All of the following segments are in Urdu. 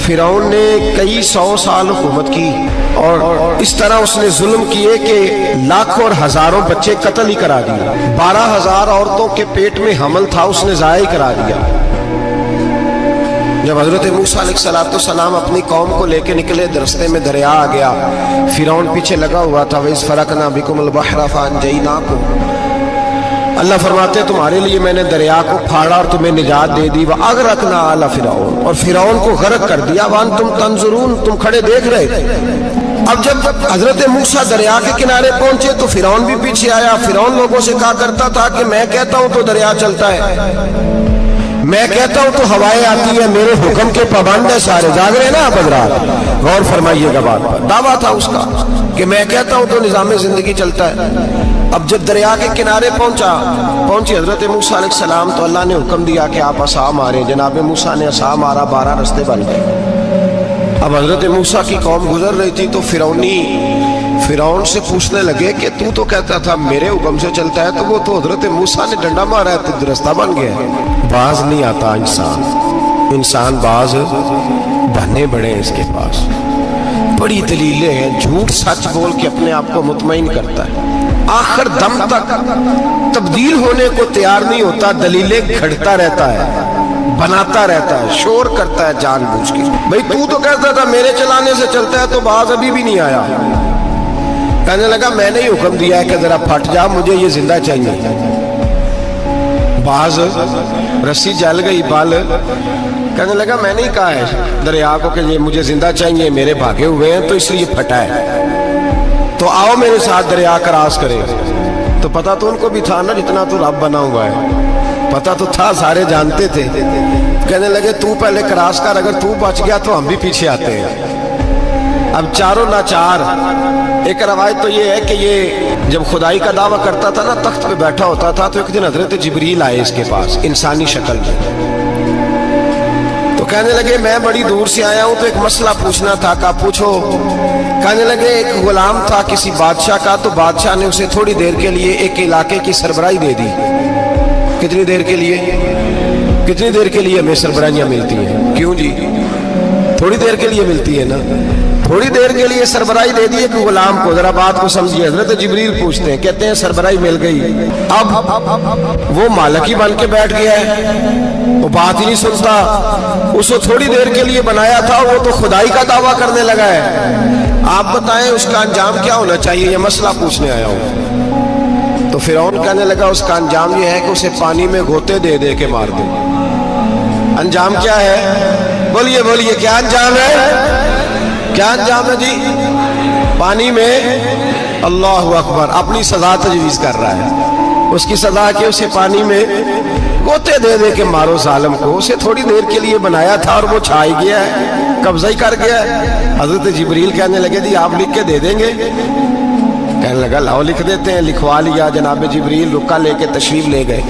فرعون نے کئی 100 سال حکومت کی اور اس طرح اس نے ظلم کیے کہ لاکھوں اور ہزاروں بچے قتل ہی کرا دیے. 12,000 عورتوں کے پیٹ میں حمل تھا اس نے ضائع کرا دیا. جب حضرت موسیٰ علیہ السلام اپنی قوم کو لے کے نکلے، راستے میں دریا آ گیا، فرعون پیچھے لگا ہوا تھا. وَإِذْ فَرَقْنَا بِكُمُ الْبَحْرَ فَأَنْجَيْنَاكُمْ، اللہ فرماتے تمہارے لیے میں نے دریا کو پھاڑا اور تمہیں نجات دے دی. وَأَغْرَقْنَا آلَ فِرْعَوْنَ، اور فرعون کو غرق کر دیا. وَأَنْتُمْ تَنْظُرُونَ، تم کھڑے دیکھ رہے تھے. اب جب حضرت موسیٰ دریا کے کنارے پہنچے تو فرعون بھی پیچھے آیا. فرعون لوگوں سے کہا کرتا تھا کہ میں کہتا ہوں تو دریا چلتا ہے، میں کہتا ہوں تو ہوائیں آتی ہے، میرے حکم کے پابند ہے سارے. جاگ رہے نا آپ حضرات، غور فرمائیے گا بات پر. دعویٰ تھا اس کا کہ میں کہتا ہوں تو نظام زندگی چلتا ہے. اب جب دریا کے کنارے پہنچی حضرت موسیٰ علیہ السلام تو اللہ نے حکم دیا کہ آپ عصا مارے. جناب موسیٰ نے عصا مارا، 12 رستے بن گئے. اب حضرت موسیٰ کی قوم گزر رہی تھی تو فرعون سے پوچھنے لگے کہ تو کہتا تھا میرے حکم سے چلتا ہے، تو وہ تو حضرت موسیٰ نے ڈنڈا مارا ہے تو رستہ بن گیا ہے. باز نہیں آتا انسان باز بنے بڑے اس کے پاس بڑی دلیلیں ہیں. جھوٹ سچ بول کے اپنے آپ کو مطمئن کرتا ہے، آخر دم تک تبدیل ہونے کو تیار نہیں ہوتا، دلیلیں گھڑتا رہتا ہے، بناتا رہتا ہے، شور کرتا ہے جان بوجھ کے. بھئی تو کہتا تھا میرے چلانے سے چلتا ہے، تو باز ابھی بھی نہیں آیا. کہنے لگا میں نے ہی حکم دیا ہے کہ ذرا پھٹ جا، مجھے یہ زندہ چاہیے. باز رسی جل گئی بال، کہنے لگا میں نے ہی کہا ہے دریا کو کہ یہ مجھے زندہ چاہیے، میرے بھاگے ہوئے ہیں تو اس لیے پھٹا ہے، تو آؤ میرے ساتھ دریا کراس کرے. تو پتا تو ان کو بھی تھا نا، جتنا تو رب بنا ہوا ہے پتا تو تھا، سارے جانتے تھے. کہنے لگے تو پہلے کراس کر، اگر تو بچ گیا تو ہم بھی پیچھے آتے ہیں. اب چاروں ناچار. ایک روایت تو یہ ہے کہ یہ جب خدائی کا دعویٰ کرتا تھا نا، تخت پہ بیٹھا ہوتا تھا، تو ایک دن حضرت جبریل آئے اس کے پاس انسانی شکل میں. تو کہنے لگے میں بڑی دور سے آیا ہوں تو ایک مسئلہ پوچھنا تھا. کہا پوچھو. کہنے لگے ایک غلام تھا کسی بادشاہ کا، تو بادشاہ نے اسے تھوڑی دیر کے لیے ایک علاقے کی سربراہی دے دی. کتنی دیر کے لیے ہمیں سربراہیاں ملتی ہیں؟ کیوں جی؟ تھوڑی دیر کے لیے ملتی ہے نا. تھوڑی دیر کے لیے سربراہی دے دی ایک غلام کو. ذرا بات کو سمجھیے. حضرت جبریل پوچھتے ہیں، کہتے ہیں سربراہی مل گئی. اب وہ مالک ہی بن کے بیٹھ گیا ہے، وہ بات ہی نہیں سنتا. اس کو تھوڑی دیر کے لیے بنایا تھا، وہ تو خدائی کا دعویٰ کرنے لگا ہے. آپ بتائیں اس کا انجام کیا ہونا چاہیے؟ یہ مسئلہ پوچھنے آیا ہوں. تو فرعون کہنے لگا اس کا انجام یہ ہے کہ اسے پانی میں غوطے دے دے کے مار دے. انجام کیا ہے؟ بولیے کیا انجام ہے؟ کیا انجام ہے جی؟ پانی میں. اللہ اکبر. اپنی سزا تجویز کر رہا ہے. اس کی سزا کہ اسے پانی میں غوطے دے دے کے مارو ظالم کو. اسے تھوڑی دیر کے لیے بنایا تھا اور وہ چھائی گیا ہے، قبضہ ہی کر گیا ہے. حضرت جبریل کہنے لگے جی آپ لکھ کے دے دیں گے؟ کہنے لگا لاؤ لکھ دیتے ہیں. لکھوا لیا. جناب جبریل رکا لے کے تشریف لے گئے.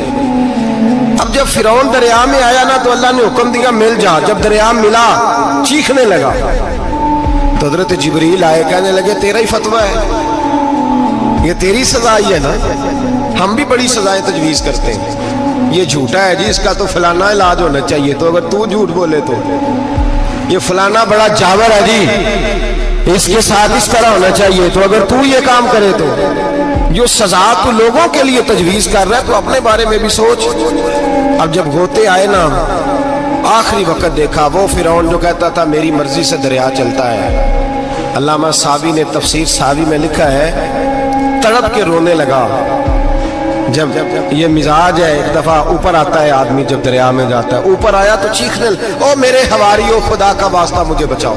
اب جب فرعون دریا میں آیا نا تو اللہ نے حکم دیا مل جا. جب دریا ملا چیخنے لگا تو حضرت جبریل آئے. کہنے لگے تیرا ہی فتویٰ ہے، یہ تیری سزا ہی ہے نا. ہم بھی بڑی سزائیں تجویز کرتے ہیں. یہ جھوٹا ہے جی، اس کا تو فلانا علاج ہونا چاہیے. تو اگر تو جھوٹ بولے تو یہ فلانا بڑا جاور ہے جی، اس کے ساتھ اس طرح ہونا چاہیے. تو اگر تو یہ کام کرے تو جو سزا تو لوگوں کے لیے تجویز کر رہا ہے تو اپنے بارے میں بھی سوچ. اب جب غوطے آئے نا، آخری وقت دیکھا وہ فرعون جو کہتا تھا میری مرضی سے دریا چلتا ہے. علامہ ساوی نے تفسیر ساوی میں لکھا ہے تڑپ کے رونے لگا. جب یہ مزاج ہے، ایک دفعہ اوپر آتا ہے آدمی جب دریا میں جاتا ہے، اوپر آیا تو چیخنے او میرے حواریو خدا کا واسطہ مجھے بچاؤ.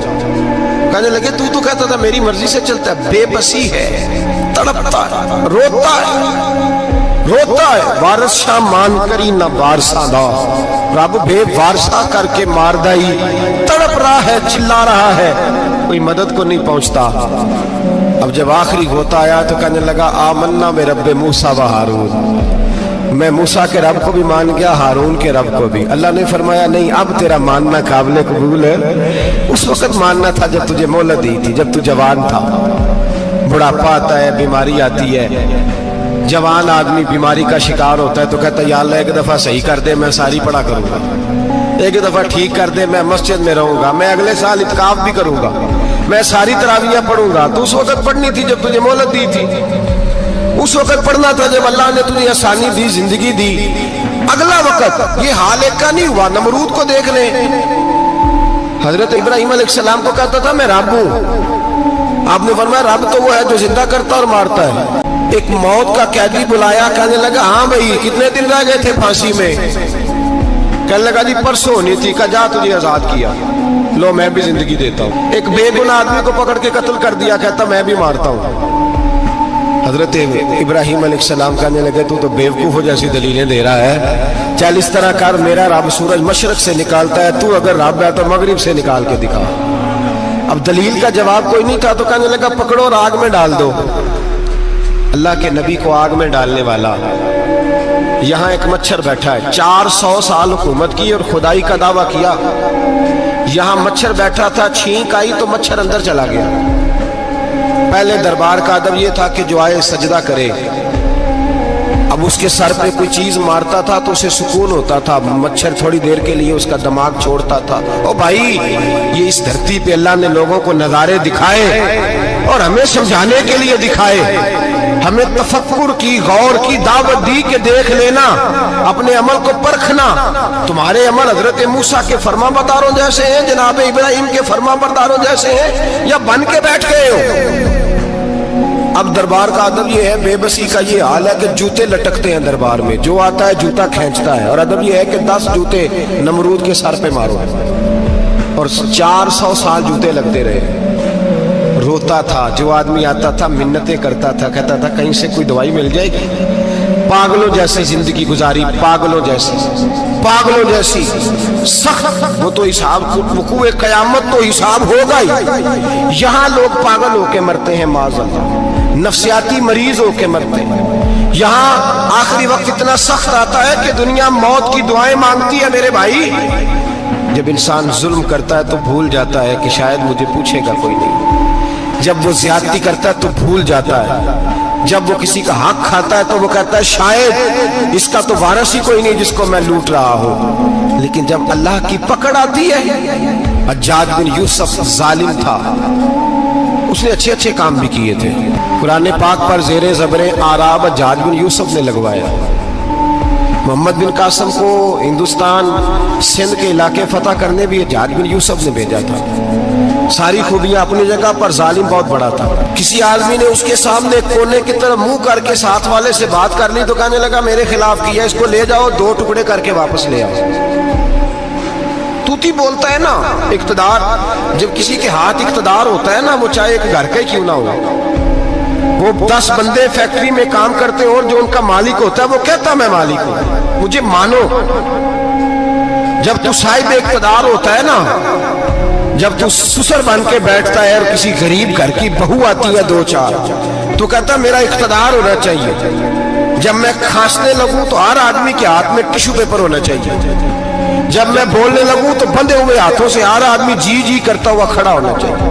کہنے لگے تو کہتا تھا میری مرضی سے چلتا ہے. بے بسی ہے، تڑپتا ہے، روتا ہے. وارث شاہ مان کری نہ وارثاں دا، رب بے وارثہ کر کے مار دائی. تڑپ رہا ہے، چلا رہا ہے، کوئی مدد کو نہیں پہنچتا. اب جب آخری ہوتا آیا تو کہنے لگا آمنا میں رب موسیٰ و ہارون، میں موسیٰ کے رب کو بھی مان گیا، ہارون کے رب کو بھی. اللہ نے فرمایا نہیں، اب تیرا ماننا قابل قبول ہے. اس وقت ماننا تھا جب تجھے مہلت دی تھی، جب تو جوان تھا. بڑھاپا آتا ہے، بیماری آتی ہے، جوان آدمی بیماری کا شکار ہوتا ہے تو کہتا ہے یا اللہ ایک دفعہ صحیح کر دے، میں ساری پڑھا کروں گا. ایک دفعہ ٹھیک کر دے میں مسجد میں رہوں گا, میں اگلے سال اعتکاف بھی کروں گا, میں ساری تراویحیں پڑھوں گا. تو اس وقت پڑھنی تھی جب تجھے مہلت دی تھی, اس وقت پڑھنا تھا جب اللہ نے تجھے آسانی دی, زندگی دی. اگلا وقت یہ حال ایک کا نہیں ہوا. نمرود کو دیکھ لیں, حضرت ابراہیم علیہ السلام کو کہتا تھا میں رب ہوں. آپ نے فرمایا رب تو وہ ہے جو زندہ کرتا اور مارتا ہے. ایک موت کا قیدی بلایا, کہنے لگا ہاں بھائی کتنے دن رہ گئے تھے پھانسی میں؟ کہنے لگا جی پرسوں ہونی تھی. کہا جا تجھے آزاد کیا, لو میں بھی زندگی دیتا ہوں. ایک بے گناہ آدمی کو پکڑ کے قتل کر دیا, کہتا میں بھی مارتا ہوں. حضرت ابراہیم علیہ السلام کہنے لگے تو بیوقوفوں جیسی دلیلیں دے رہا ہے, چل اس طرح کر, میرا رب سورج مشرق سے نکالتا ہے, تو اگر رب ہے تو مغرب سے نکال کے دکھا. اب دلیل کا جواب کوئی نہیں تھا تو کہنے لگا پکڑو اور آگ میں ڈال دو. اللہ کے نبی کو آگ میں ڈالنے والا. یہاں ایک مچھر بیٹھا ہے, 400 سال حکومت کی اور خدائی کا دعویٰ کیا. یہاں مچھر بیٹھا تھا, چھینک آئی تو مچھر اندر چلا گیا. پہلے دربار کا ادب یہ تھا کہ جو آئے سجدہ کرے. اب اس کے سر پہ کوئی چیز مارتا تھا تو اسے سکون ہوتا تھا, مچھر تھوڑی دیر کے لیے اس کا دماغ چھوڑتا تھا. او بھائی یہ اس دھرتی پہ اللہ نے لوگوں کو نظارے دکھائے اور ہمیں سمجھانے کے لیے دکھائے, ہمیں تفکر کی, غور کی دعوت دی کہ دیکھ لینا, اپنے عمل کو پرکھنا. تمہارے عمل حضرت موسیٰ کے فرما برداروں جیسے ہیں, جناب ابراہیم کے فرما برداروں جیسے ہیں, یا بن کے بیٹھ گئے ہو؟ اب دربار کا ادب یہ ہے, بے بسی کا یہ حال ہے کہ جوتے لٹکتے ہیں دربار میں, جو آتا ہے جوتا کھینچتا ہے. اور ادب یہ ہے کہ 10 جوتے نمرود کے سر پہ مارو, اور 400 سال جوتے لگتے رہے. روتا تھا, جو آدمی آتا تھا منتیں کرتا تھا, کہتا تھا کہیں سے کوئی دوائی مل جائے گی. پاگلوں جیسی زندگی گزاری, پاگلوں جیسی سخت. وہ تو حساب وقوع قیامت تو حساب ہوگا ہی. یہاں لوگ پاگل ہو کے مرتے ہیں, معاذ اللہ, نفسیاتی مریض ہو کے مرتے ہیں. یہاں آخری وقت اتنا سخت آتا ہے کہ دنیا موت کی دعائیں مانگتی ہے. میرے بھائی جب انسان ظلم کرتا ہے تو بھول جاتا ہے کہ شاید مجھے پوچھے گا کوئی نہیں. جب وہ زیادتی کرتا ہے تو بھول جاتا ہے. جب وہ کسی کا حق کھاتا ہے تو وہ کہتا ہے شاید اس کا تو وارث ہی کوئی نہیں جس کو میں لوٹ رہا ہوں. لیکن جب اللہ کی پکڑ آتی ہے, حجاج بن یوسف ظالم تھا, اس نے اچھے کام بھی کیے تھے. قرآن پاک پر زیر زبر آراب حجاج بن یوسف نے لگوایا. محمد بن قاسم کو ہندوستان سندھ کے علاقے فتح کرنے بھی حجاج بن یوسف نے بھیجا تھا. ساری خوبیاں اپنی جگہ پر, ظالم بہت بڑا تھا. کسی آدمی نے اس کے سامنے کونے کی طرف منہ کر کے ساتھ والے سے بات کر لی تو کہنے لگا میرے خلاف کیا, اس کو لے جاؤ 2 ٹکڑے کر کے واپس لے آؤ. توتی بولتا ہے نا اقتدار, جب کسی کے ہاتھ اقتدار ہوتا ہے نا, وہ چاہے ایک گھر کا ہی کیوں نہ ہو, وہ 10 بندے فیکٹری میں کام کرتے ہیں اور جو ان کا مالک ہوتا ہے وہ کہتا میں مالک ہوں, مجھے مانو. جب تو صاحب اقتدار ہوتا ہے نا, جب تو سسر بن کے بیٹھتا ہے اور کسی غریب گھر کی بہو آتی ہے 2-4 تو کہتا میرا اقتدار ہونا چاہیے. جب میں کھانسنے لگوں تو ہر آدمی کے ہاتھ میں ٹشو پیپر ہونا چاہیے. جب میں بولنے لگوں تو بندھے ہوئے ہاتھوں سے ہر آدمی جی کرتا ہوا کھڑا ہونا چاہیے.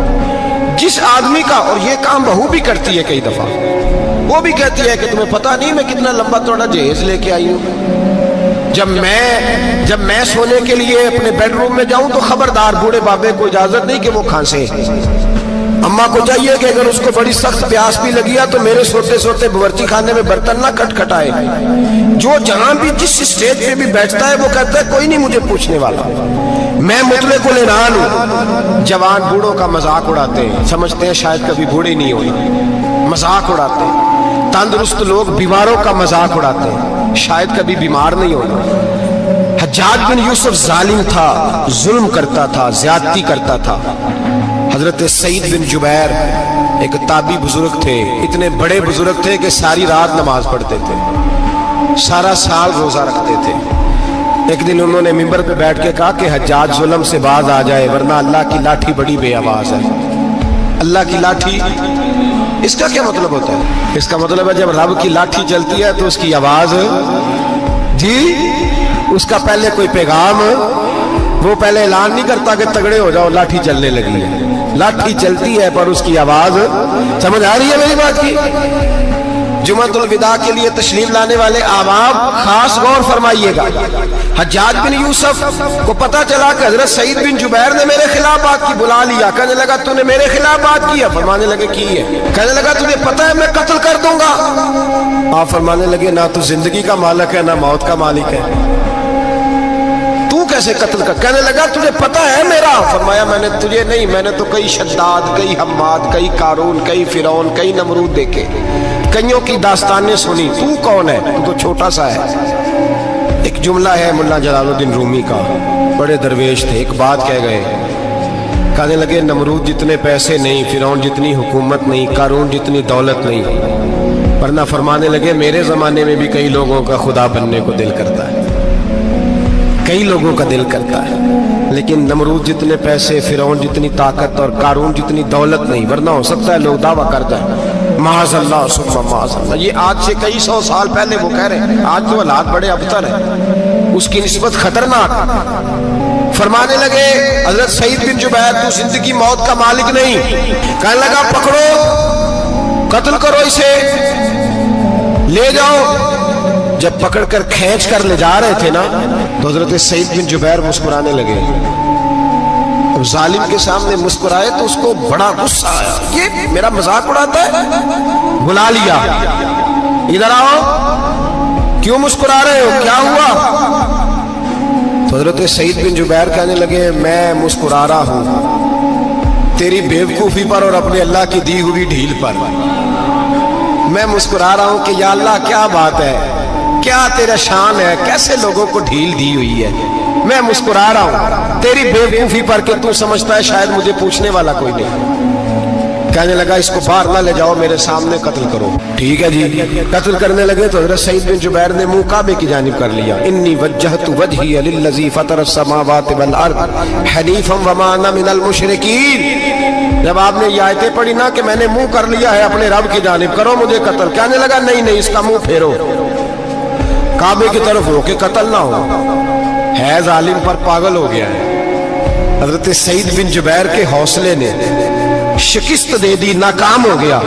جس آدمی کا, اور یہ کام بہو بھی کرتی ہے کئی دفعہ, وہ بھی کہتی ہے کہ تمہیں پتا نہیں میں کتنا لمبا چوڑا جہیز لے کے آئی ہوں. جب میں سونے کے لیے اپنے بیڈ روم میں جاؤں تو خبردار بوڑھے بابے کو اجازت نہیں کہ وہ کھانسے. اماں کو چاہیے کہ اگر اس کو بڑی سخت پیاس بھی لگی ہے تو میرے سوتے باورچی خانے میں برتن نہ کھٹکھٹائے. جو جہاں بھی جس اسٹیج پہ بھی بیٹھتا ہے وہ کہتا ہے کوئی نہیں مجھے پوچھنے والا, میں مطلق العنان ہوں. جوان بوڑھوں کا مذاق اڑاتے ہیں, سمجھتے ہیں شاید کبھی بوڑھے نہیں ہوئے, مذاق اڑاتے ہیں. تندرست لوگ بیماروں کا مذاق اڑاتے ہیں, شاید کبھی بیمار نہیں ہونا. حجاج بن یوسف ظالم تھا, ظلم کرتا تھا, زیادتی کرتا تھا. حضرت سعید بن جبیر ایک تابعی بزرگ تھے, اتنے بڑے بزرگ تھے کہ ساری رات نماز پڑھتے تھے, سارا سال روزہ رکھتے تھے. ایک دن انہوں نے منبر پہ بیٹھ کے کہا کہ حجاج ظلم سے باز آ جائے ورنہ اللہ کی لاٹھی بڑی بے آواز ہے. اللہ کی لاٹھی, اس کا کیا مطلب ہوتا ہے؟ اس کا مطلب ہے جب رب کی لاٹھی چلتی ہے تو اس کی آواز, جی اس کا پہلے کوئی پیغام, وہ پہلے اعلان نہیں کرتا کہ تگڑے ہو جاؤ لاٹھی چلنے لگی ہے. لاٹھی چلتی ہے پر اس کی آواز, سمجھ آ رہی ہے میری بات کی؟ جمعۃ الوداع کے لیے تشریف لانے والے احباب خاص غور فرمائیے گا. حجاج بن یوسف کو پتا چلا کہ حضرت سعید بن جبیر نے میرے خلاف بات کی، بلا لیا، کہنے لگا تو نے میرے خلاف بات کی؟ فرمانے لگے کی ہے۔ کہنے لگا تجھے پتا ہے میں قتل کر دوں گا؟ آپ فرمانے لگے نہ تو زندگی کا مالک ہے نہ موت کا مالک ہے، تو کیسے قتل کر؟ کہنے لگا تجھے پتا ہے میرا؟ فرمایا میں نے تجھے نہیں، میں نے تو کئی شداد، کئی حماد، کئی قارون، کئی فرعون، کئی نمرود دیکھے، کئیوں کی داستانیں سنی، تو کون ہے؟ تو چھوٹا سا ہے۔ ایک جملہ ہے ملا جلال الدین رومی کا، بڑے درویش تھے، ایک بات کہہ گئے، کہنے لگے نمرود جتنے پیسے نہیں، فرعون جتنی حکومت نہیں، قارون جتنی دولت نہیں، ورنہ فرمانے لگے میرے زمانے میں بھی کئی لوگوں کا خدا بننے کو دل کرتا ہے، کئی لوگوں کا دل کرتا ہے، لیکن نمرود جتنے پیسے، فرعون جتنی طاقت اور قارون جتنی دولت نہیں، ورنہ ہو سکتا ہے لوگ دعویٰ کر جائیں معاذ اللہ ثم معاذ اللہ۔ یہ آج سے کئی سو سال پہلے وہ کہہ رہے ہیں، آج تو حالات بڑے ابتر ہیں، اس کی نسبت خطرناک۔ فرمانے لگے حضرت سعید بن جبیر تو زندگی موت کا مالک نہیں، کہنے لگا پکڑو، قتل کرو اسے، لے جاؤ۔ جب پکڑ کر کھینچ کر لے جا رہے تھے نا تو حضرت سعید بن جبیر مسکرانے لگے، ظالم کے سامنے مسکرائے تو اس کو بڑا غصہ آیا، یہ میرا مذاق اڑاتا ہے؟ بلا لیا، ادھر آؤ، کیوں مسکرا رہے ہو، کیا ہوا؟ تو حضرت سعید بن جبیر کہنے لگے میں مسکرا رہا ہوں تیری بیوقوفی پر اور اپنے اللہ کی دی ہوئی ڈھیل پر، میں مسکرا رہا ہوں کہ یا اللہ کیا بات ہے، کیا تیرا شان ہے، کیسے لوگوں کو ڈھیل دی ہوئی ہے، میں مسکرا رہا ہوں تیری بیوقوفی پر کہ تو سمجھتا ہے شاید مجھے پوچھنے والا کوئی نہیں۔ کہنے لگا اس کو باہر نہ لے جاؤ، میرے سامنے قتل کرو۔ ٹھیک ہے جی، قتل کرنے لگے تو حضرت سعید بن جبیر نے منہ کعبے کی جانب کر لیا، انی وجہت وجہی للذی فطر السماوات والارض حنیفا وما انا من المشرکین۔ جب آپ نے یہ آیتیں پڑھی نا کہ میں نے منہ کر لیا ہے اپنے رب کی جانب، کرو مجھے قتل، کہنے لگا نہیں نہیں، اس کا منہ پھیرو، کعبے کی طرف ہو کے قتل نہ ہو، ہے ظالم پر پاگل ہو گیا ہے۔ حضرت سعید بن جبیر کے حوصلے نے شکست دے دی، ناکام ہو گیا،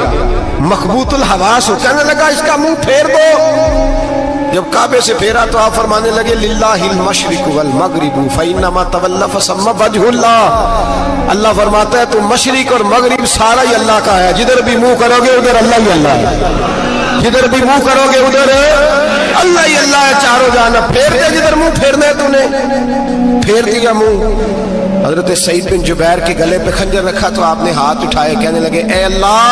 مخبوط الحواس ہو، کہنے لگا اس کا منہ پھیر دو۔ جب کعبے سے پھیرا تو آپ فرمانے لگے للہ المشرق والمغرب فإنما تولى فثم وجه اللہ۔ اللہ فرماتا ہے تو مشرق اور مغرب سارا ہی اللہ کا ہے، جدھر بھی منہ کرو گے ادھر اللہ ہی اللہ ہے، جدھر بھی منہ کرو گے ادھر اللہ ہی اللہ ہے، چاروں جانب پھیر دے، جدھر منہ پھیرنا ہے تو نے پھیر دیا منہ۔ حضرت سعید بن جبیر کے گلے پہ خنجر رکھا تو آپ نے ہاتھ اٹھائے، کہنے لگے اے اللہ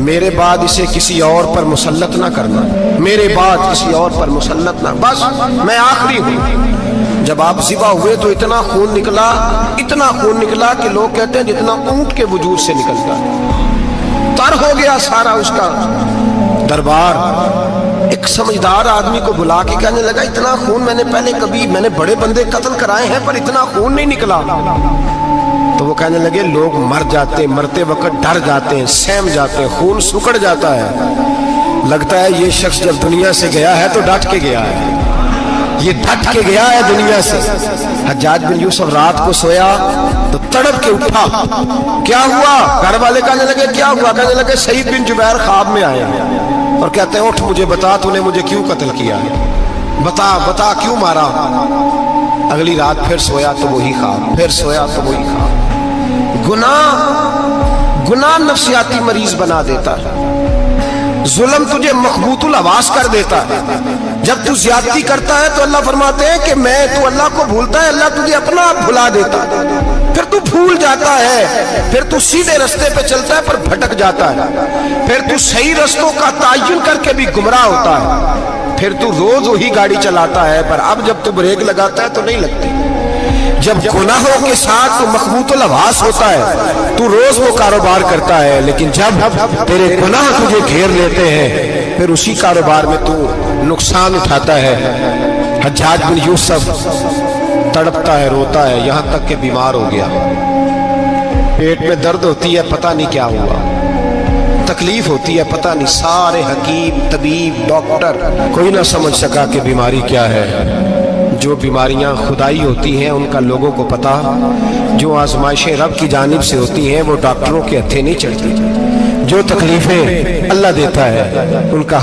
میرے بعد اسے کسی اور پر مسلط نہ کرنا، میرے بعد کسی اور پر مسلط نہ، بس میں آخری ہوں۔ جب آپ ذبح ہوئے تو اتنا خون نکلا، اتنا خون نکلا کہ لوگ کہتے ہیں جتنا اونٹ کے وجود سے نکلتا، تر ہو گیا سارا اس کا دربار۔ ایک سمجھدار آدمی کو بلا کے کہنے لگا اتنا خون میں نے پہلے کبھی، میں نے بڑے بندے قتل کرائے ہیں پر اتنا خون نہیں نکلا۔ تو وہ کہنے لگے لوگ مر جاتے، مرتے وقت ڈر جاتے ہیں، سہم جاتے ہیں، خون سکڑ جاتا ہے، لگتا ہے یہ شخص جب دنیا سے گیا ہے تو ڈٹ کے گیا ہے، یہ ڈٹ کے گیا ہے دنیا سے۔ حجاج بن یوسف رات کو سویا تو تڑپ کے اٹھا، کیا ہوا؟ گھر والے کہنے لگے کیا ہوا؟ کہنے لگے سعید بن جبیر خواب میں آیا اور کہتے ہیں اٹھ مجھے بتا تو نے مجھے کیوں قتل کیا، بتا بتا کیوں مارا۔ اگلی رات پھر سویا تو وہی خواب، پھر سویا تو وہی خواب۔ گناہ نفسیاتی مریض بنا دیتا ہے، ظلم تجھے مخبوط الحواس کر دیتا ہے۔ جب تو زیادتی کرتا ہے تو اللہ فرماتے ہیں کہ میں، تو اللہ کو بھولتا ہے، اللہ تجھے اپنا آپ بھلا دیتا ہے، پھر تو بھول جاتا ہے، پھر تو سیدھے رستے پہ چلتا ہے پر بھٹک جاتا ہے، پھر تو صحیح رستوں کا تعین کر کے بھی گمراہ ہوتا ہے، پھر تو روز وہی گاڑی چلاتا ہے پر اب جب تو بریک لگاتا ہے تو نہیں لگتی۔ جب گناہوں کے ساتھ تو مخبوط الحواس ہوتا ہے تو روز وہ کاروبار کرتا ہے، لیکن جب تیرے گناہ تجھے گھیر لیتے ہیں پھر اسی کاروبار میں تو نقصان اٹھاتا ہے۔ حجاج بن یوسف تڑپتا ہے، روتا ہے، یہاں تک کہ بیمار ہو گیا، پیٹ میں درد ہوتی ہے، پتہ نہیں کیا ہوا، تکلیف ہوتی ہے، پتہ نہیں، سارے حکیم، طبیب، ڈاکٹر کوئی نہ سمجھ سکا کہ بیماری کیا ہے۔ جو بیماریاں خدائی ہوتی ہیں ان کا لوگوں کو پتا، جو آزمائشیں رب کی جانب سے ہوتی ہیں وہ ڈاکٹروں کے ہتھے نہیں چڑھتی، جو تکلیفیں اللہ دیتا ہے ان کا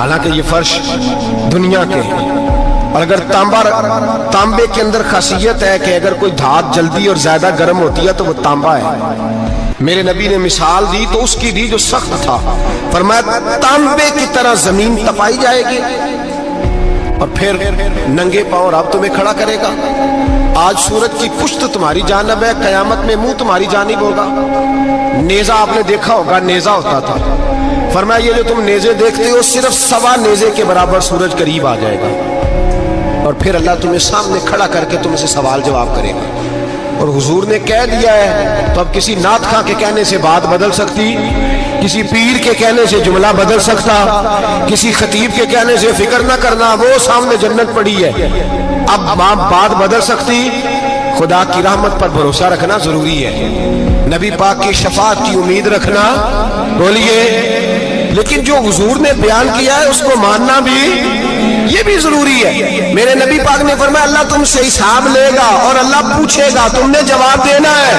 حالانکہ یہ فرش دنیا کے ہیں، اور اگر تانبے کے اندر خاصیت ہے کہ اگر کوئی دھات جلدی اور زیادہ گرم ہوتی ہے تو وہ تانبا ہے۔ میرے نبی نے مثال دی تو اس کی دی جو سخت تھا، فرمایا تانبے کی طرح زمین تپائی جائے گی اور پھر ننگے پاؤں رب تمہیں کھڑا کرے گا۔ آج سورج کی پشت تمہاری جانب ہے، قیامت میں منہ تمہاری جانب ہوگا۔ نیزہ آپ نے دیکھا ہوگا، نیزہ ہوتا تھا، فرمایا یہ جو تم نیزے دیکھتے ہو صرف 1.25 نیزے کے برابر سورج قریب آ جائے گا، اور پھر اللہ تمہیں سامنے کھڑا کر کے تم سے سوال جواب کرے گا۔ اور حضور نے کہہ دیا ہے تو اب کسی نعت خواں کے کہنے سے بات بدل سکتی، کسی پیر کے کہنے سے جملہ بدل سکتا، کسی خطیب کے کہنے سے فکر نہ کرنا وہ سامنے جنت پڑی ہے، اب بات بدل سکتی؟ خدا کی رحمت پر بھروسہ رکھنا ضروری ہے، نبی پاک کی شفاعت کی امید رکھنا، بولیے، لیکن جو حضور نے بیان کیا ہے اس کو ماننا بھی یہ بھی ضروری ہے۔ میرے نبی پاک نے فرمایا اللہ تم سے حساب لے گا اور اللہ پوچھے گا، تم نے جواب دینا ہے۔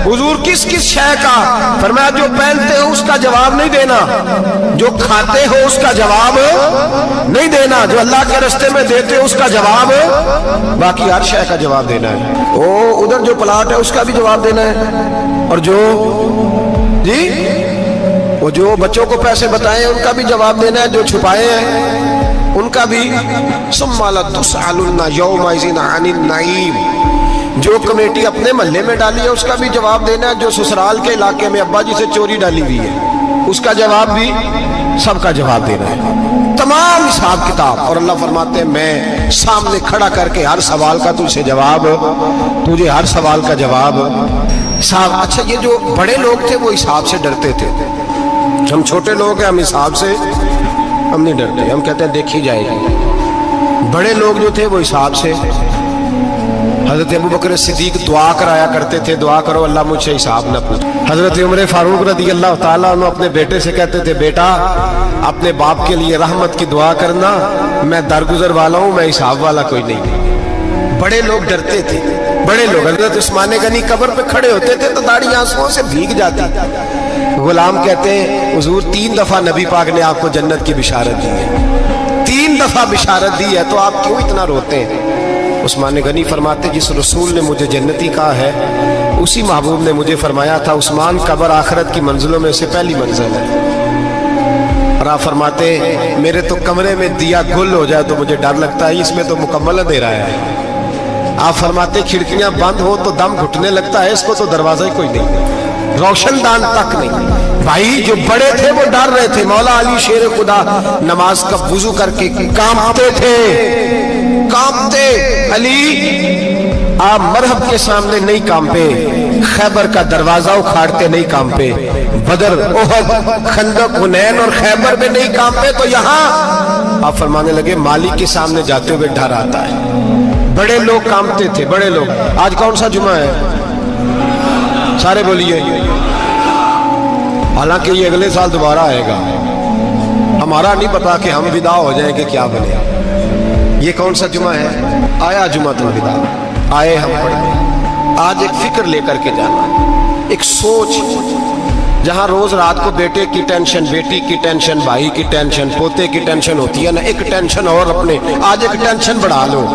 حضور کس کس شے کا؟ فرمایا جو پہنتے ہو اس کا جواب نہیں دینا، جو کھاتے ہو اس کا جواب نہیں دینا، جو اللہ کے راستے میں دیتے ہو اس کا جواب، باقی ہر شے کا جواب دینا ہے۔ ادھر جو پلاٹ ہے اس کا بھی جواب دینا ہے، اور جو وہ جو بچوں کو پیسے بتائے ان کا بھی جواب دینا ہے، جو چھپائے ہیں ان کا بھی۔ ثم لتسألن یومئذ عن النعیم، جو کمیٹی اپنے محلے میں ڈالی ہے اس کا بھی جواب دینا ہے، جو سسرال کے علاقے میں ابا جی سے چوری ڈالی ہوئی ہے اس کا جواب بھی، سب کا جواب دینا ہے، تمام حساب کتاب۔ اور اللہ فرماتے ہیں میں سامنے کھڑا کر کے ہر سوال کا تجھ سے جواب، تجھے ہر سوال کا جواب حساب۔ اچھا یہ جو بڑے لوگ تھے وہ حساب سے ڈرتے تھے، ہم چھوٹے لوگ ہیں ہم حساب سے ہم نہیں ڈرتے، ہم کہتے ہیں دیکھی جائے گی۔ بڑے لوگ جو تھے وہ حساب سے، حضرت ابوبکر صدیق دعا کرایا کرتے تھے، دعا کرو اللہ مجھ سے حساب نہ پوچھ۔ حضرت عمر فاروق رضی اللہ تعالیٰ عنہ اپنے بیٹے سے کہتے تھے بیٹا اپنے باپ کے لیے رحمت کی دعا کرنا، میں درگزر والا ہوں، میں حساب والا کوئی نہیں۔ بڑے لوگ ڈرتے تھے، بڑے لوگ۔ حضرت عثمان غنی قبر پہ کھڑے ہوتے تھے تو داڑھی آنسوؤں سے بھیگ جاتی، غلام کہتے ہیں حضور 3 دفعہ نبی پاک نے آپ کو جنت کی بشارت دی ہے، 3 دفعہ بشارت دی ہے تو آپ کیوں اتنا روتے ہیں؟ عثمان غنی فرماتے جس رسول نے مجھے جنتی کہا ہے اسی محبوب نے مجھے فرمایا تھا عثمان قبر آخرت کی منزلوں میں سے پہلی منزل ہے۔ اور آپ فرماتے میرے تو کمرے میں دیا گل ہو جائے تو مجھے ڈر لگتا ہے، اس میں تو مکمل اندھیرا ہے۔ آپ فرماتے کھڑکیاں بند ہو تو دم گھٹنے لگتا ہے، اس کو تو دروازہ ہی کوئی نہیں، روشن دان تک نہیں۔ بھائی جو بڑے تھے وہ ڈر رہے تھے۔ مولا علی شیر خدا نماز کا وضو کر کے کانپتے تھے، کانپتے۔ علی آپ مرحب کے سامنے نہیں کانپے، خیبر کا دروازہ اکھاڑتے نہیں کانپے، بدر احد خندق حنین اور خیبر میں نہیں کانپے، تو یہاں آپ فرمانے لگے مالک کے سامنے جاتے ہوئے ڈر آتا ہے۔ بڑے لوگ کانپتے تھے، بڑے لوگ۔ آج کون سا جمعہ ہے؟ سارے بولیے۔ حالانکہ یہ اگلے سال دوبارہ آئے گا، ہمارا نہیں پتا کہ ہم ودا ہو جائیں کہ کیا بنے۔ یہ کون سا جمعہ ہے؟ آیا جمعہ الوداع، آئے ہم پڑھیں۔ آج ایک فکر لے کر کے جانا، ایک سوچ، جہاں روز رات کو بیٹے کی ٹینشن، بیٹی کی ٹینشن، بھائی کی ٹینشن، پوتے کی ٹینشن ہوتی ہے نا، ایک ٹینشن اور اپنے آج ایک ٹینشن بڑھا لو،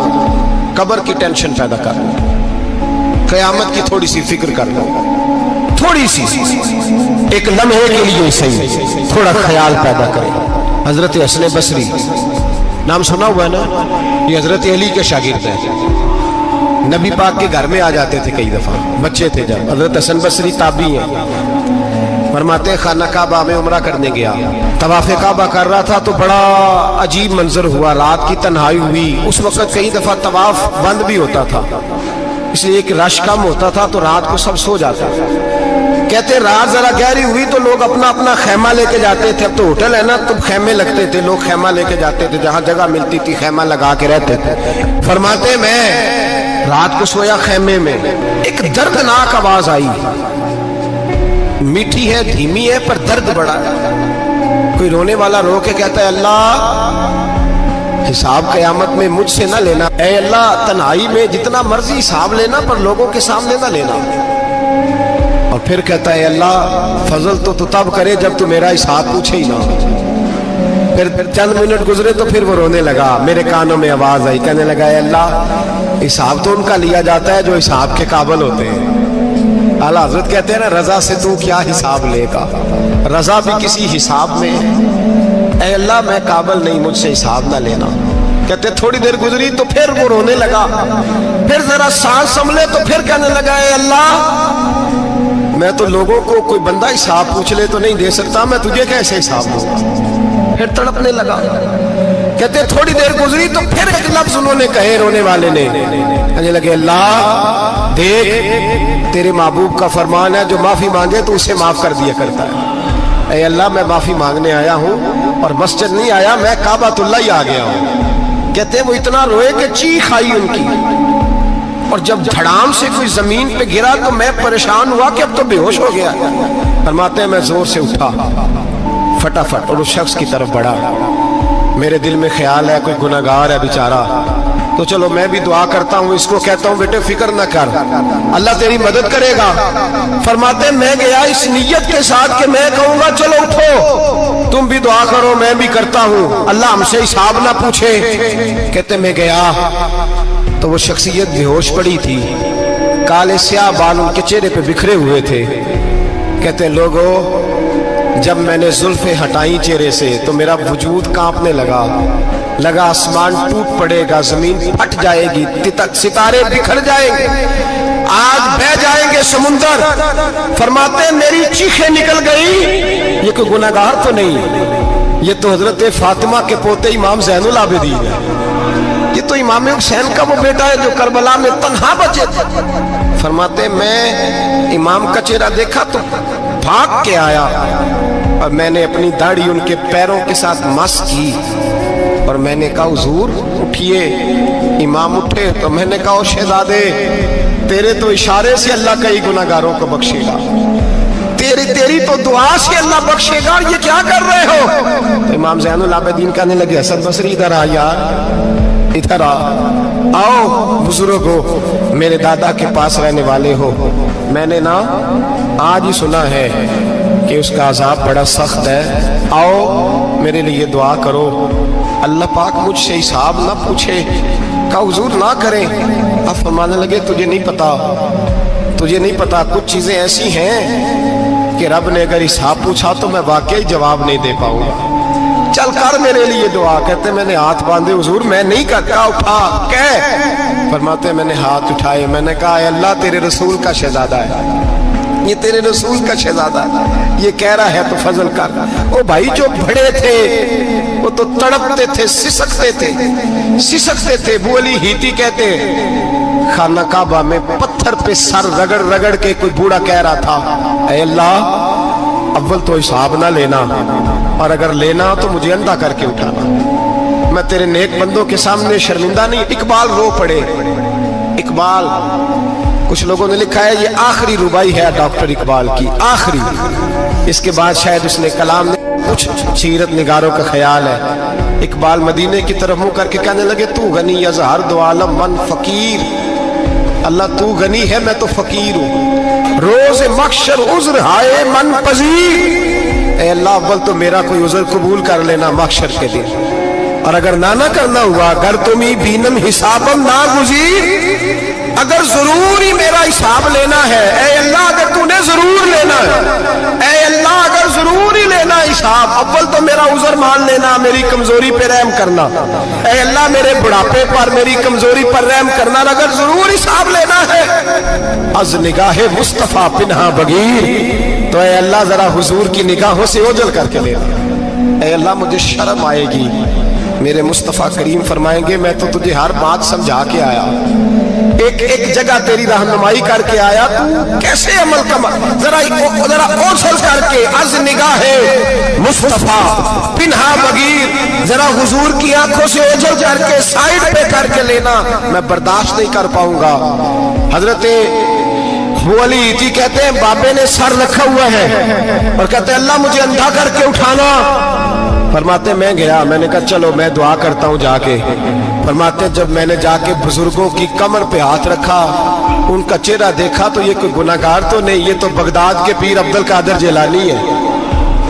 قبر کی ٹینشن پیدا کر لو، قیامت کی تھوڑی سی فکر کر لو، تھوڑی سی ایک لمحے کے لیے صحیح تھوڑا خیال پیدا کرے۔ حضرت حسن بصری نام سنا ہوا ہے نا، یہ حضرت علی کے شاگرد ہیں، نبی پاک کے گھر میں آ جاتے تھے کئی دفعہ، بچے تھے جب۔ حضرت حسن بصری تابعی ہیں، فرماتے ہیں خانہ کعبہ میں عمرہ کرنے گیا، طواف کعبہ کر رہا تھا تو بڑا عجیب منظر ہوا، رات کی تنہائی ہوئی۔ اس وقت کئی دفعہ طواف بند بھی ہوتا تھا، اس لیے کہ رش کم ہوتا تھا تو رات کو سب سو جاتا تھا۔ کہتے رات ذرا گہری ہوئی تو لوگ اپنا اپنا خیمہ لے کے جاتے تھے، اب تو ہوٹل ہے نا تو خیمے لگتے تھے، لوگ خیمہ لے کے جاتے تھے، جہاں جگہ ملتی تھی خیمہ لگا کے رہتے تھے۔ فرماتے میں رات کو سویا خیمے میں، ایک دردناک آواز آئی، میٹھی ہے دھیمی ہے پر درد بڑا ہے۔ کوئی رونے والا رو کے کہتا ہے اللہ حساب قیامت میں مجھ سے نہ لینا، اے اللہ تنہائی میں جتنا مرضی حساب لینا پر لوگوں کے سامنے نہ لینا۔ اور پھر کہتا ہے اللہ فضل تو تب کرے جب تو میرا حساب پوچھے ہی نہ۔ پھر چند منٹ گزرے تو پھر وہ رونے لگا. میرے کانوں میں آواز آئی, کہنے لگا اے اللہ حساب تو ان کا لیا جاتا ہے جو حساب کے قابل ہوتے ہیں. اعلیٰ حضرت کہتے ہیں نا رضا سے تو کیا حساب لے گا, رضا بھی کسی حساب میں. اے اللہ میں قابل نہیں, مجھ سے حساب نہ لینا. کہتے تھوڑی دیر گزری تو پھر وہ رونے لگا, پھر ذرا سانس سنبھلے تو پھر کہنے لگا اے اللہ میں تو لوگوں کو کوئی بندہ حساب پوچھ لے تو نہیں دے سکتا, میں تجھے کیسے حساب دوں گا. پھر تڑپنے لگا. کہتے تھوڑی دیر گزری تو پھر ایک لفظ انہوں نے کہے رونے والے نے, کہنے لگے اللہ دیکھ تیرے محبوب کا فرمان ہے جو معافی مانگے تو اسے معاف کر دیا کرتا ہے. اے اللہ میں معافی مانگنے آیا ہوں اور مسجد نہیں آیا, میں کعبۃ اللہ ہی آ گیا ہوں. کہتے ہیں وہ اتنا روئے کہ چیخ آئی ان کی, اور جب دھڑام سے کوئی زمین پہ گرا تو میں پریشان ہوا کہ اب تو بے ہوش ہو گیا. فرماتے ہیں میں زور سے اٹھا فٹافٹ اور اس شخص کی طرف بڑھا. میرے دل میں خیال ہے کوئی گناہگار ہے بیچارہ, تو چلو میں بھی دعا کرتا ہوں, اس کو کہتا ہوں بیٹے فکر نہ کر اللہ تیری مدد کرے گا. فرماتے ہیں میں گیا اس نیت کے ساتھ کہ میں کہوں گا چلو اٹھو تم بھی دعا کرو میں بھی کرتا ہوں, اللہ ہم سے حساب نہ پوچھے. کہتے میں گیا تو وہ شخصیت بے ہوش پڑی تھی, کالے سیاہ بال ان کے چہرے پہ بکھرے ہوئے تھے. کہتے ہیں لوگو جب میں نے زلفیں ہٹائیں چہرے سے تو میرا وجود کانپنے لگا آسمان ٹوٹ پڑے گا, زمین پھٹ جائے گی, ستارے بکھر جائیں گے, آج بہہ جائیں گے سمندر. فرماتے ہیں میری چیخیں نکل گئی, یہ کوئی گناہگار تو نہیں, یہ تو حضرت فاطمہ کے پوتے امام زین العابدین ہے, یہ تو امام حسین کا وہ بیٹا ہے جو کربلا میں تنہا بچے تھے. فرماتے میں امام کا چہرہ دیکھا تو بھاگ کے آیا اور میں نے اپنی داڑھی ان کے پیروں کے ساتھ مس کی اور میں نے کہا حضور اٹھئے. امام اٹھے تو میں نے کہا شہزادے تیرے تو اشارے سے اللہ کئی گناہگاروں کو بخشے گا, تیری تو دعا سے اللہ بخشے گا, یہ کیا کر رہے ہو. تو امام زین العابدین کہنے لگے حسن بصری ادھر آ یار, ادھر آؤ بزرگ ہو, میرے دادا کے پاس رہنے والے ہو, میں نے نا آج ہی سنا ہے کہ اس کا عذاب بڑا سخت ہے, آؤ میرے لیے دعا کرو, اللہ پاک مجھ سے حساب نہ پوچھے. کہا حضور نہ کریں. اب فرمانے لگے تجھے نہیں پتا کچھ چیزیں ایسی ہیں کہ رب نے اگر حساب پوچھا تو میں واقعی جواب نہیں دے پاؤں گا, چل کر میرے لیے دعا. کہتے میں نے ہاتھ باندھے حضور میں نہیں کرتا, اٹھا کہہ. فرماتے میں نے ہاتھ اٹھائے, میں نے کہا اے اللہ تیرے رسول کا شہزادہ ہے, یہ تیرے رسول کا شہزادہ ہے, یہ کہہ رہا ہے تو فضل کر. وہ بھائی جو بڑے تھے وہ تو تڑپتے تھے, سسکتے تھے. ابو علی ہیتی کہتے خانہ کعبہ میں پتھر پہ سر رگڑ رگڑ کے کوئی بوڑھا کہہ رہا تھا اے اللہ اول تو حساب نہ لینا, اور اگر لینا تو مجھے اندھا کر کے اٹھانا, میں تیرے نیک بندوں کے سامنے شرمندہ نہیں. اقبال رو پڑے. اقبال کچھ لوگوں نے لکھا ہے یہ آخری ربائی ہے ڈاکٹر اقبال کی, آخری. اس کے بعد شاید اس نے کلام نے کچھ سیرت نگاروں کا خیال ہے. اقبال مدینے کی طرف منہ کر کے کہنے لگے تو غنی از ہر دو عالم من فقیر, اللہ تو غنی ہے میں تو فقیر ہوں. روز محشر عذر ہائے من پذیر, اے اللہ اول تو میرا کوئی عذر قبول کر لینا محشر کے دن, اور اگر نہ کرنا ہوا اگر تمہیں بینم حسابم نہ گزیر, اگر ضرور ہی میرا حساب لینا ہے اے اللہ, اگر تو نے ضرور لینا ہے اے اللہ, اگر ضرور ہی لینا حساب اول تو میرا عذر مان لینا, میری کمزوری پہ رحم کرنا اے اللہ, میرے بڑھاپے پر میری کمزوری پر رحم کرنا, اگر ضرور حساب لینا ہے از نگاہ مصطفیٰ پنہا بغیر, تو اے اللہ ذرا حضور کی نگاہوں سے اوجھل کر کے لینا. اے اللہ مجھے شرم آئے گی, میرے مصطفیٰ کریم فرمائیں گے میں تو تجھے ہر بات سمجھا کے آیا, ایک جگہ تیری رہنمائی کر کے آیا, تو کیسے عمل کما ذرا اوجھل کر کے از نگاہ مصطفیٰ پنہا بغیر, ذرا حضور کی آنکھوں سے اوجھل کر کے سائیڈ پہ کر کے لینا, میں برداشت نہیں کر پاؤں گا. حضرت ابو علی ہیتی کہتے ہیں بابے نے سر رکھا ہوا ہے اور کہتے ہیں اللہ مجھے اندھا کر کے اٹھانا. فرماتے میں گیا, میں نے کہا چلو میں دعا کرتا ہوں جا کے. فرماتے جب میں نے جا کے بزرگوں کی کمر پہ ہاتھ رکھا, ان کا چہرہ دیکھا تو یہ کوئی گناہگار تو نہیں, یہ تو بغداد کے پیر عبد القادر جیلانی ہے.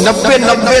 90